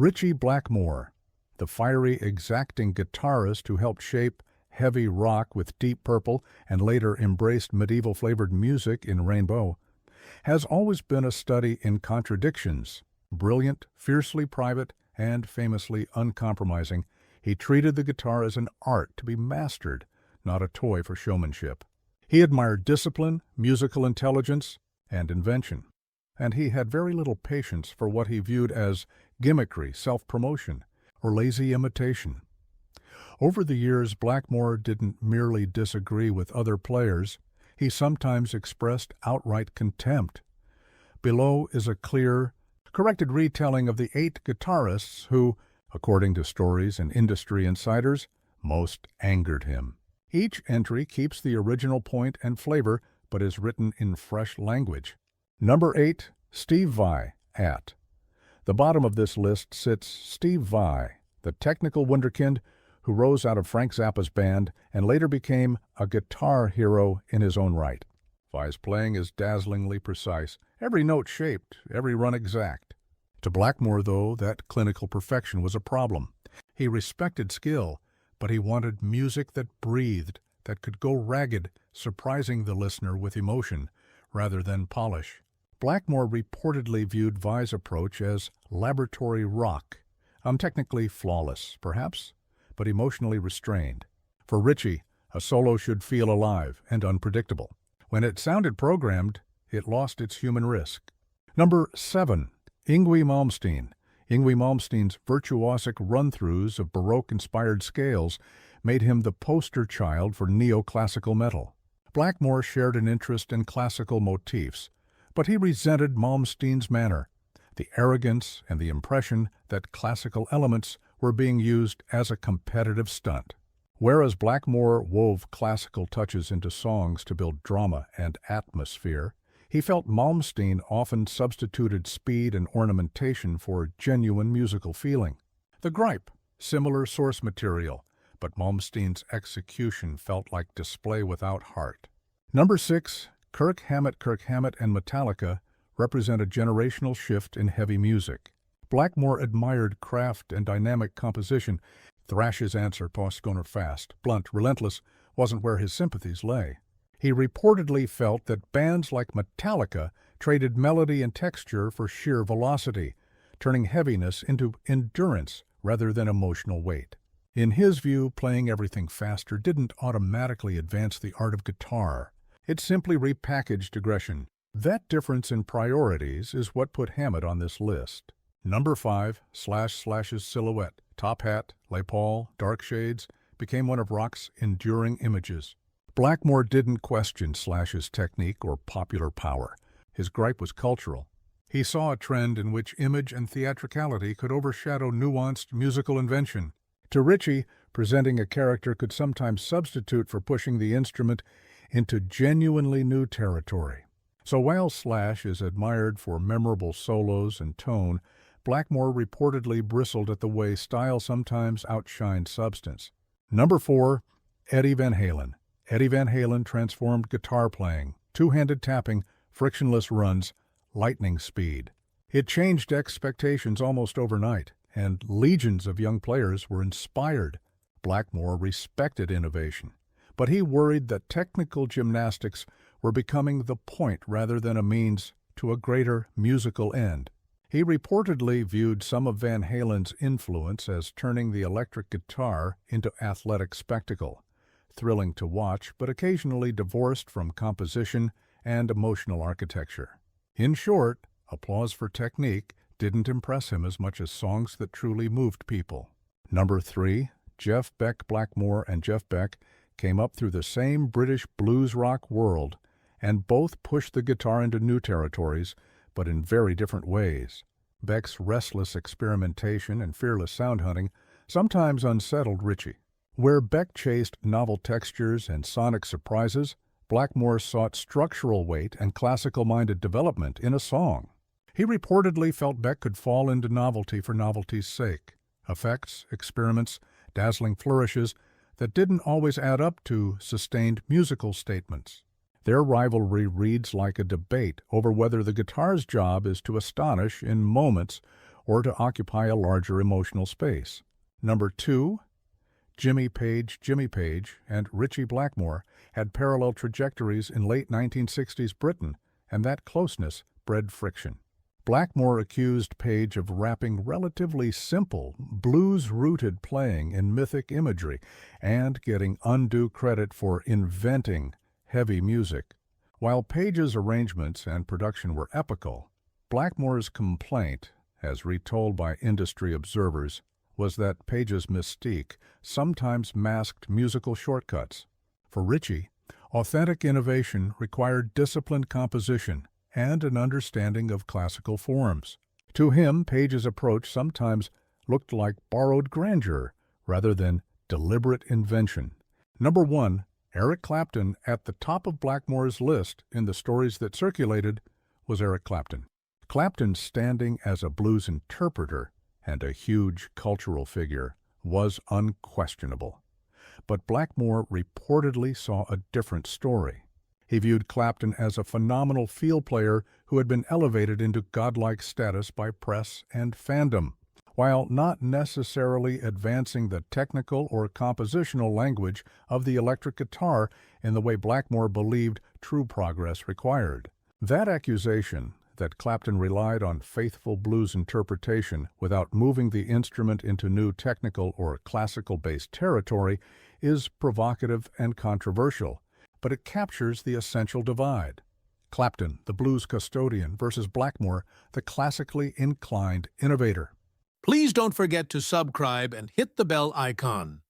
Ritchie Blackmore, the fiery, exacting guitarist who helped shape heavy rock with Deep Purple and later embraced medieval-flavored music in Rainbow, has always been a study in contradictions. Brilliant, fiercely private, and famously uncompromising, he treated the guitar as an art to be mastered, not a toy for showmanship. He admired discipline, musical intelligence, and invention, and he had very little patience for what he viewed as gimmickry, self-promotion, or lazy imitation. Over the years, Blackmore didn't merely disagree with other players, he sometimes expressed outright contempt. Below is a clear, corrected retelling of the 8 guitarists who, according to stories and industry insiders, most angered him. Each entry keeps the original point and flavor, but is written in fresh language. Number 8, Steve Vai, at. The bottom of this list sits Steve Vai, the technical wunderkind who rose out of Frank Zappa's band and later became a guitar hero in his own right. Vai's playing is dazzlingly precise, every note shaped, every run exact. To Blackmore, though, that clinical perfection was a problem. He respected skill, but he wanted music that breathed, that could go ragged, surprising the listener with emotion rather than polish. Blackmore reportedly viewed Vai's approach as laboratory rock, technically flawless, perhaps, but emotionally restrained. For Ritchie, a solo should feel alive and unpredictable. When it sounded programmed, it lost its human risk. Number 7, Yngwie Malmsteen. Yngwie Malmsteen's virtuosic run-throughs of Baroque-inspired scales made him the poster child for neoclassical metal. Blackmore shared an interest in classical motifs, but he resented Malmsteen's manner, the arrogance and the impression that classical elements were being used as a competitive stunt. Whereas Blackmore wove classical touches into songs to build drama and atmosphere, he felt Malmsteen often substituted speed and ornamentation for genuine musical feeling. The gripe, similar source material, but Malmsteen's execution felt like display without heart. Number 6, Kirk Hammett and Metallica represent a generational shift in heavy music. Blackmore admired craft and dynamic composition. Thrash's answer, postgoner fast, blunt, relentless, wasn't where his sympathies lay. He reportedly felt that bands like Metallica traded melody and texture for sheer velocity, turning heaviness into endurance rather than emotional weight. In his view, playing everything faster didn't automatically advance the art of guitar. It simply repackaged aggression. That difference in priorities is what put Hammett on this list. Number 5, Slash's silhouette, top hat, Les Paul, dark shades, became one of rock's enduring images. Blackmore didn't question Slash's technique or popular power. His gripe was cultural. He saw a trend in which image and theatricality could overshadow nuanced musical invention. To Ritchie, presenting a character could sometimes substitute for pushing the instrument into genuinely new territory. So while Slash is admired for memorable solos and tone, Blackmore reportedly bristled at the way style sometimes outshined substance. Number 4, Eddie Van Halen. Eddie Van Halen transformed guitar playing, two-handed tapping, frictionless runs, lightning speed. It changed expectations almost overnight, and legions of young players were inspired. Blackmore respected innovation, but he worried that technical gymnastics were becoming the point rather than a means to a greater musical end. He reportedly viewed some of Van Halen's influence as turning the electric guitar into athletic spectacle, thrilling to watch but occasionally divorced from composition and emotional architecture. In short, applause for technique didn't impress him as much as songs that truly moved people. Number 3, Jeff Beck. Blackmore and Jeff Beck came up through the same British blues rock world, and both pushed the guitar into new territories, but in very different ways. Beck's restless experimentation and fearless sound hunting sometimes unsettled Ritchie. Where Beck chased novel textures and sonic surprises, Blackmore sought structural weight and classical-minded development in a song. He reportedly felt Beck could fall into novelty for novelty's sake, effects, experiments, dazzling flourishes that didn't always add up to sustained musical statements. Their rivalry reads like a debate over whether the guitar's job is to astonish in moments or to occupy a larger emotional space. Number 2, Jimmy Page, and Ritchie Blackmore had parallel trajectories in late 1960s Britain, and that closeness bred friction. Blackmore accused Page of rapping relatively simple, blues-rooted playing in mythic imagery and getting undue credit for inventing heavy music. While Page's arrangements and production were epical, Blackmore's complaint, as retold by industry observers, was that Page's mystique sometimes masked musical shortcuts. For Ritchie, authentic innovation required disciplined composition and an understanding of classical forms. To him, Page's approach sometimes looked like borrowed grandeur rather than deliberate invention. Number 1, Eric Clapton, at the top of Blackmore's list in the stories that circulated, was Eric Clapton. Clapton, standing as a blues interpreter and a huge cultural figure, was unquestionable. But Blackmore reportedly saw a different story. He viewed Clapton as a phenomenal field player who had been elevated into godlike status by press and fandom, while not necessarily advancing the technical or compositional language of the electric guitar in the way Blackmore believed true progress required. That accusation, that Clapton relied on faithful blues interpretation without moving the instrument into new technical or classical-based territory, is provocative and controversial, but it captures the essential divide. Clapton, the blues custodian, versus Blackmore, the classically inclined innovator. Please don't forget to subscribe and hit the bell icon.